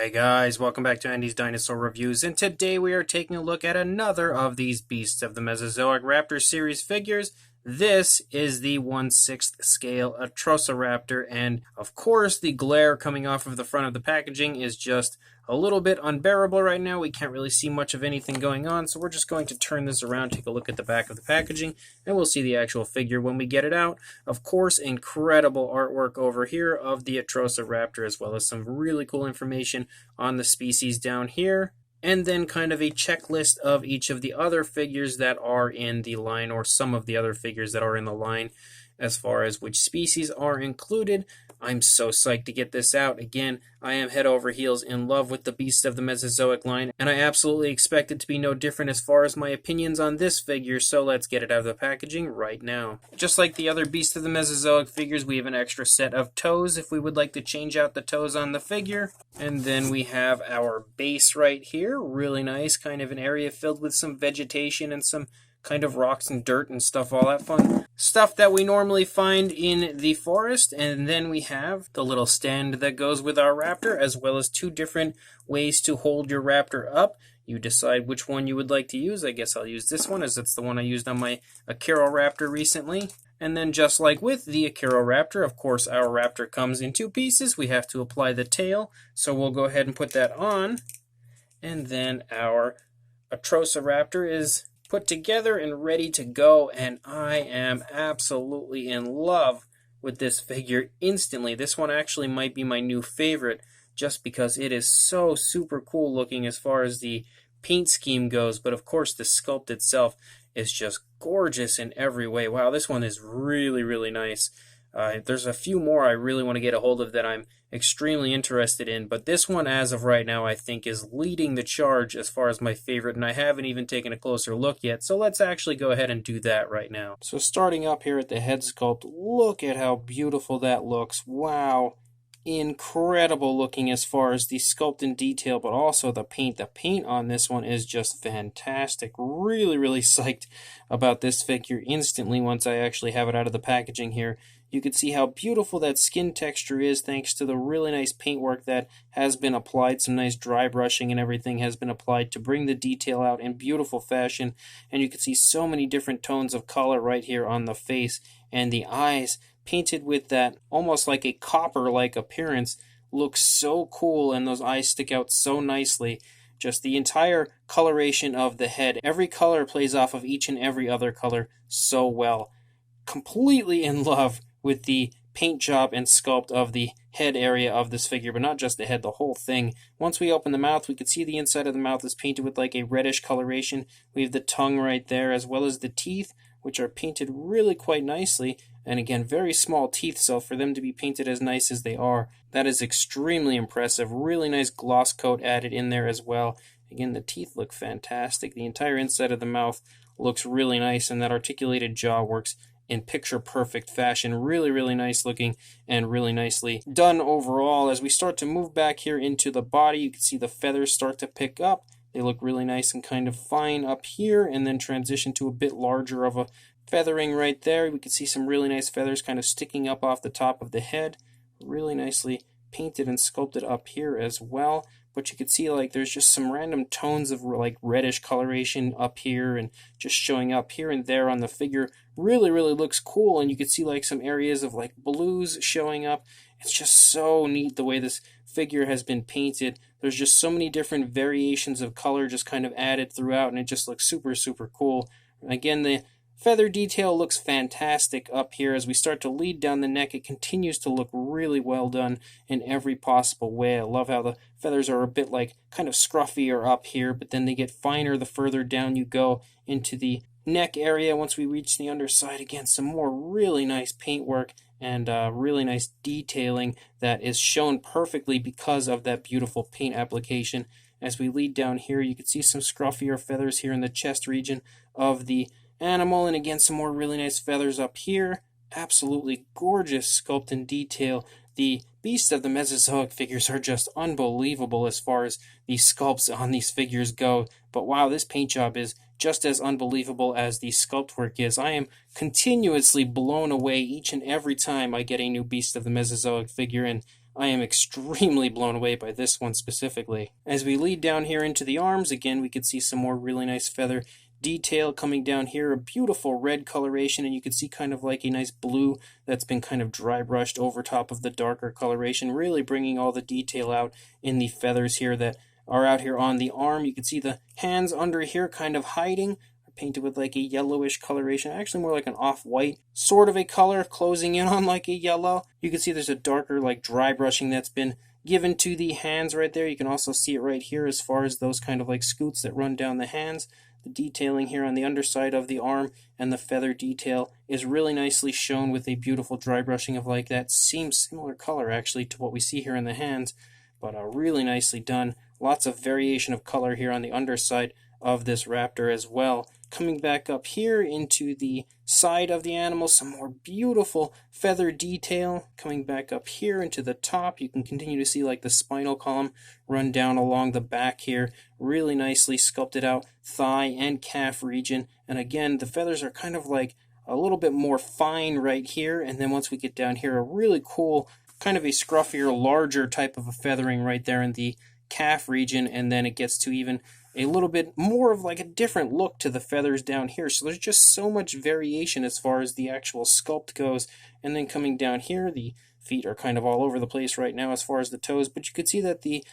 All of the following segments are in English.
Hey guys, welcome back to Andy's Dinosaur Reviews, and today we are taking a look at another of these Beasts of the Mesozoic Raptor series figures. This is the 1/6 scale Atrociraptor, and of course the glare coming off of the front of the packaging is just a little bit unbearable right now. We can't really see much of anything going on, so we're just going to turn this around, take a look at the back of the packaging, and we'll see the actual figure when we get it out. Of course, incredible artwork over here of the Atrociraptor, as well as some really cool information on the species down here. And then kind of a checklist of each of the other figures that are in the line, or some of the other figures that are in the line, as far as which species are included. I'm so psyched to get this out. Again, I am head over heels in love with the Beast of the Mesozoic line, and I absolutely expect it to be no different as far as my opinions on this figure, so let's get it out of the packaging right now. Just like the other Beast of the Mesozoic figures, we have an extra set of toes if we would like to change out the toes on the figure. And then we have our base right here. Really nice, kind of an area filled with some vegetation and some kind of rocks and dirt and stuff, all that fun stuff that we normally find in the forest. And then we have the little stand that goes with our raptor, as well as two different ways to hold your raptor up. You decide which one you would like to use. I guess I'll use this one, as it's the one I used on my Atrociraptor recently. And then just like with the Atrociraptor, of course, our raptor comes in two pieces. We have to apply the tail, so we'll go ahead and put that on. And then our Atrociraptor is put together and ready to go, and I am absolutely in love with this figure instantly. This one actually might be my new favorite, just because it is so super cool looking as far as the paint scheme goes, but of course the sculpt itself is just gorgeous in every way. Wow, this one is really, really nice. There's a few more I really want to get a hold of that I'm extremely interested in, but this one, as of right now, I think is leading the charge as far as my favorite, and I haven't even taken a closer look yet, so let's actually go ahead and do that right now. So starting up here at the head sculpt, look at how beautiful that looks. Wow, incredible looking as far as the sculpt and detail, but also the paint. The paint on this one is just fantastic. Really, really psyched about this figure instantly once I actually have it out of the packaging here. You can see how beautiful that skin texture is thanks to the really nice paintwork that has been applied. Some nice dry brushing and everything has been applied to bring the detail out in beautiful fashion. And you can see so many different tones of color right here on the face, and the eyes painted with that almost like a copper-like appearance looks so cool, and those eyes stick out so nicely. Just the entire coloration of the head. Every color plays off of each and every other color so well. Completely in love with the paint job and sculpt of the head area of this figure, but not just the head, the whole thing. Once we open the mouth, we can see the inside of the mouth is painted with like a reddish coloration. We have the tongue right there, as well as the teeth, which are painted really quite nicely. And again, very small teeth, so for them to be painted as nice as they are, that is extremely impressive. Really nice gloss coat added in there as well. Again, the teeth look fantastic. The entire inside of the mouth looks really nice, and that articulated jaw works in picture-perfect fashion. Really, really nice looking and really nicely done overall. As we start to move back here into the body, you can see the feathers start to pick up. They look really nice and kind of fine up here, and then transition to a bit larger of a feathering right there. We can see some really nice feathers kind of sticking up off the top of the head. Really nicely painted and sculpted up here as well. But you can see like there's just some random tones of like reddish coloration up here and just showing up here and there on the figure. Really, really looks cool, and you can see like some areas of like blues showing up. It's just so neat the way this figure has been painted. There's just so many different variations of color just kind of added throughout, and it just looks super, super cool. Again, the feather detail looks fantastic up here. As we start to lead down the neck, it continues to look really well done in every possible way. I love how the feathers are a bit like kind of scruffier up here, but then they get finer the further down you go into the neck area. Once we reach the underside, again, some more really nice paintwork and really nice detailing that is shown perfectly because of that beautiful paint application. As we lead down here, you can see some scruffier feathers here in the chest region of the animal, and again some more really nice feathers up here. Absolutely gorgeous sculpt and detail. The Beast of the Mesozoic figures are just unbelievable as far as the sculpts on these figures go, but wow, this paint job is just as unbelievable as the sculpt work is. I am continuously blown away each and every time I get a new Beast of the Mesozoic figure, and I am extremely blown away by this one specifically. As we lead down here into the arms, again, we could see some more really nice feather detail coming down here, a beautiful red coloration, and you can see kind of like a nice blue that's been kind of dry brushed over top of the darker coloration, really bringing all the detail out in the feathers here that are out here on the arm. You can see the hands under here kind of hiding, painted with like a yellowish coloration, actually more like an off-white sort of a color, closing in on like a yellow. You can see there's a darker like dry brushing that's been given to the hands right there. You can also see it right here as far as those kind of like scoots that run down the hands. The detailing here on the underside of the arm and the feather detail is really nicely shown with a beautiful dry brushing of like that same similar color actually to what we see here in the hands, but really nicely done. Lots of variation of color here on the underside of this raptor as well. Coming back up here into the side of the animal, some more beautiful feather detail. Coming back up here into the top, you can continue to see like the spinal column run down along the back here. Really nicely sculpted out thigh and calf region. And again, the feathers are kind of like a little bit more fine right here. And then once we get down here, a really cool, kind of a scruffier, larger type of a feathering right there in the calf region. And then it gets to even a little bit more of like a different look to the feathers down here. So there's just so much variation as far as the actual sculpt goes. And then coming down here, the feet are kind of all over the place right now as far as the toes, but you could see that the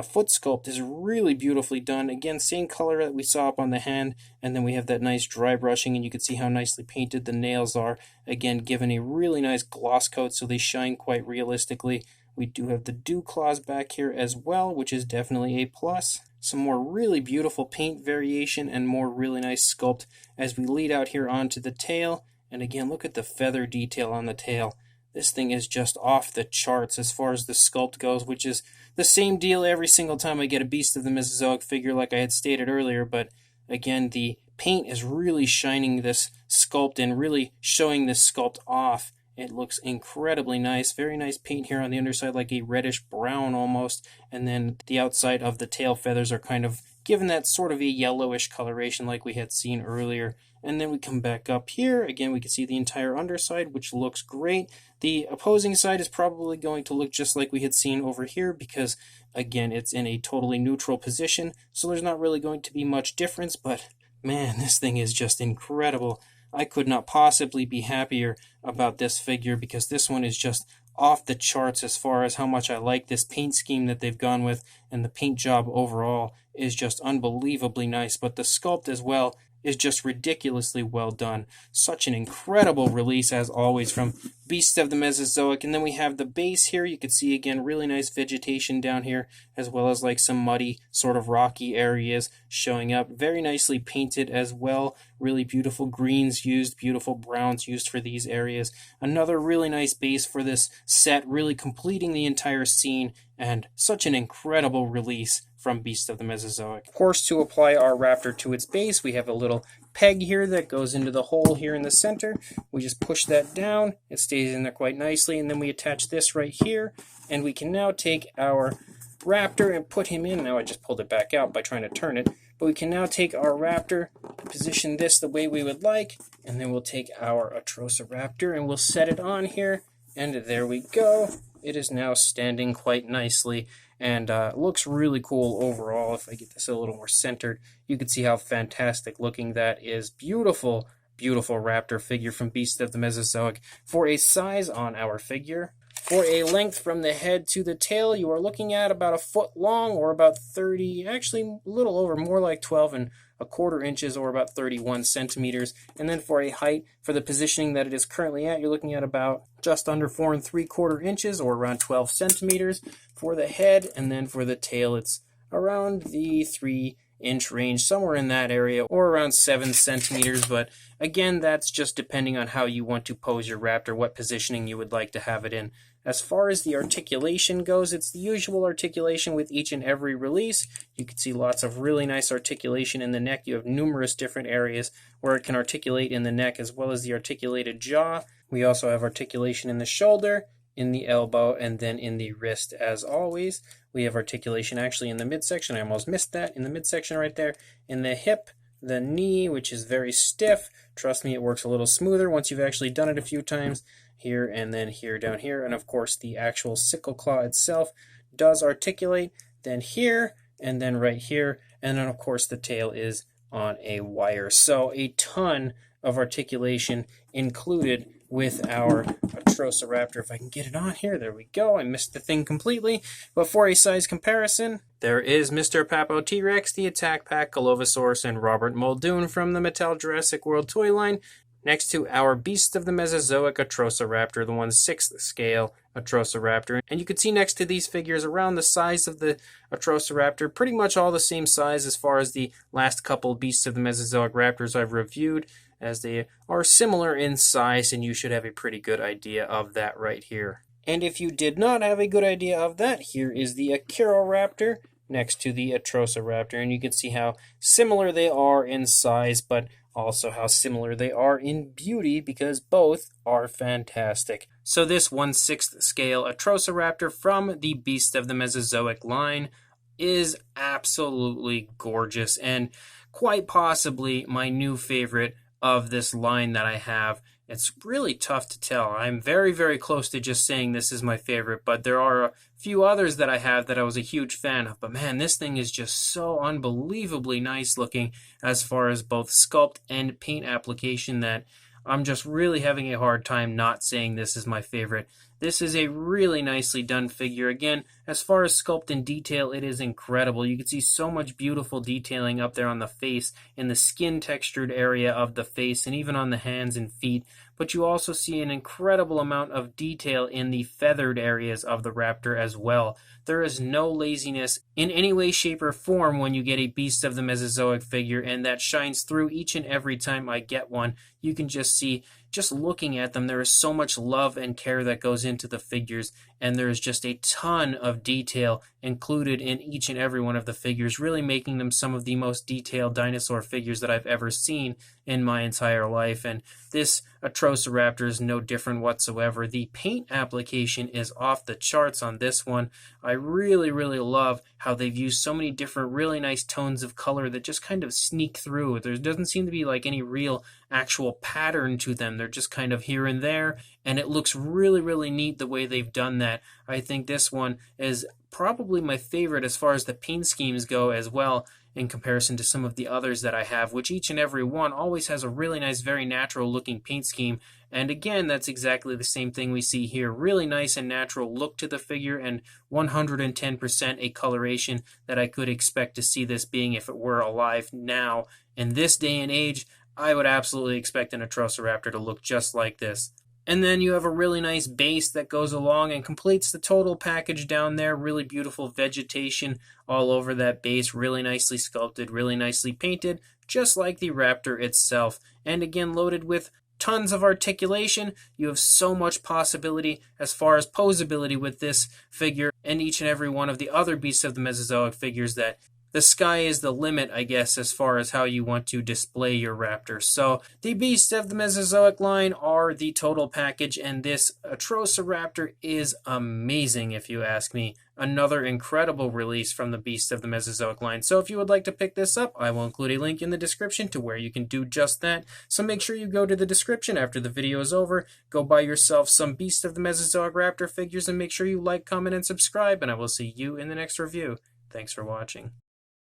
foot sculpt is really beautifully done. Again, same color that we saw up on the hand, and then we have that nice dry brushing, and you can see how nicely painted the nails are. Again, given a really nice gloss coat so they shine quite realistically. We do have the dew claws back here as well, which is definitely a plus. Some more really beautiful paint variation and more really nice sculpt as we lead out here onto the tail. And again, look at the feather detail on the tail. This thing is just off the charts as far as the sculpt goes, which is the same deal every single time I get a Beast of the Mesozoic figure like I had stated earlier. But again, the paint is really shining this sculpt and really showing this sculpt off. It looks incredibly nice. Very nice paint here on the underside, like a reddish brown almost. And then the outside of the tail feathers are kind of given that sort of a yellowish coloration like we had seen earlier. And then we come back up here. Again, we can see the entire underside, which looks great. The opposing side is probably going to look just like we had seen over here because, again, it's in a totally neutral position. So there's not really going to be much difference, but man, this thing is just incredible. I could not possibly be happier about this figure because this one is just off the charts as far as how much I like this paint scheme that they've gone with, and the paint job overall is just unbelievably nice, but the sculpt as well is just ridiculously well done. Such an incredible release as always from Beasts of the Mesozoic. And then we have the base here. You can see again really nice vegetation down here, as well as like some muddy sort of rocky areas showing up. Very nicely painted as well. Really beautiful greens used, beautiful browns used for these areas. Another really nice base for this set, really completing the entire scene, and such an incredible release from Beast of the Mesozoic. Of course, to apply our Raptor to its base, we have a little peg here that goes into the hole here in the center. We just push that down, it stays in there quite nicely, and then we attach this right here, and we can now take our Raptor and put him in. Now I just pulled it back out by trying to turn it, but we can now take our Raptor, position this the way we would like, and then we'll take our Atrociraptor and we'll set it on here, and there we go. It is now standing quite nicely and looks really cool overall. If I get this a little more centered, you can see how fantastic looking that is. Beautiful, beautiful Raptor figure from Beast of the Mesozoic. For a size on our figure, for a length from the head to the tail, you are looking at about a foot long, or about 30, actually a little over, more like 12¼ inches, or about 31 centimeters. And then for a height, for the positioning that it is currently at, you're looking at about just under 4¾ inches, or around 12 centimeters for the head. And then for the tail, it's around the 3-inch range, somewhere in that area, or around 7 centimeters. But again, that's just depending on how you want to pose your Raptor, what positioning you would like to have it in. As far as the articulation goes, it's the usual articulation with each and every release. You can see lots of really nice articulation in the neck. You have numerous different areas where it can articulate in the neck, as well as the articulated jaw. We also have articulation in the shoulder, in the elbow, and then in the wrist as always. We have articulation actually in the midsection. I almost missed that. In the midsection right there. In the hip, the knee, which is very stiff. Trust me, it works a little smoother once you've actually done it a few times. here, and then here down here. And of course, the actual sickle claw itself does articulate, then here, and then right here. And then of course, the tail is on a wire. So a ton of articulation included with our Atrociraptor. If I can get it on here, there we go. I missed the thing completely. But for a size comparison, there is Mr. Papo T-Rex, the Attack Pack, Golovosaurus, and Robert Muldoon from the Mattel Jurassic World toy line, next to our Beast of the Mesozoic Atrociraptor, the 1/6 scale Atrociraptor. And you can see next to these figures around the size of the Atrociraptor, pretty much all the same size as far as the last couple Beasts of the Mesozoic Raptors I've reviewed, as they are similar in size, and you should have a pretty good idea of that right here. And if you did not have a good idea of that, here is the Articulation next to the Atrociraptor, and you can see how similar they are in size, but also how similar they are in beauty, because both are fantastic. So this 1/6 scale Atrociraptor from the Beast of the Mesozoic line is absolutely gorgeous, and quite possibly my new favorite of this line that I have. It's really tough to tell. I'm very, very close to just saying this is my favorite, but there are a few others that I have that I was a huge fan of. But man, this thing is just so unbelievably nice looking as far as both sculpt and paint application that I'm just really having a hard time not saying this is my favorite. This is a really nicely done figure. Again, as far as sculpt and detail, it is incredible. You can see so much beautiful detailing up there on the face, in the skin textured area of the face, and even on the hands and feet. But you also see an incredible amount of detail in the feathered areas of the raptor as well. There is no laziness in any way, shape, or form when you get a Beast of the Mesozoic figure, and that shines through each and every time I get one. You can just see, just looking at them, there is so much love and care that goes into the figures, and there is just a ton of detail included in each and every one of the figures, really making them some of the most detailed dinosaur figures that I've ever seen in my entire life. And this Atrociraptor is no different whatsoever. The paint application is off the charts on this one. I really, really love how they've used so many different really nice tones of color that just kind of sneak through. There doesn't seem to be like any real actual pattern to them. They're just kind of here and there, and it looks really, really neat the way they've done that. I think this one is probably my favorite as far as the paint schemes go as well, in comparison to some of the others that I have, which each and every one always has a really nice, very natural looking paint scheme. And again, that's exactly the same thing we see here. Really nice and natural look to the figure, and 110% a coloration that I could expect to see this being if it were alive now. In this day and age, I would absolutely expect an Atrociraptor to look just like this. And then you have a really nice base that goes along and completes the total package down there. Really beautiful vegetation all over that base. Really nicely sculpted, really nicely painted, just like the Raptor itself. And again, loaded with tons of articulation. You have so much possibility as far as posability with this figure and each and every one of the other Beasts of the Mesozoic figures that the sky is the limit, I guess, as far as how you want to display your Raptor. So the Beasts of the Mesozoic line are the total package, and this Atrociraptor is amazing, if you ask me. Another incredible release from the Beasts of the Mesozoic line. So if you would like to pick this up, I will include a link in the description to where you can do just that. So make sure you go to the description after the video is over, go buy yourself some Beasts of the Mesozoic Raptor figures, and make sure you like, comment, and subscribe, and I will see you in the next review. Thanks for watching.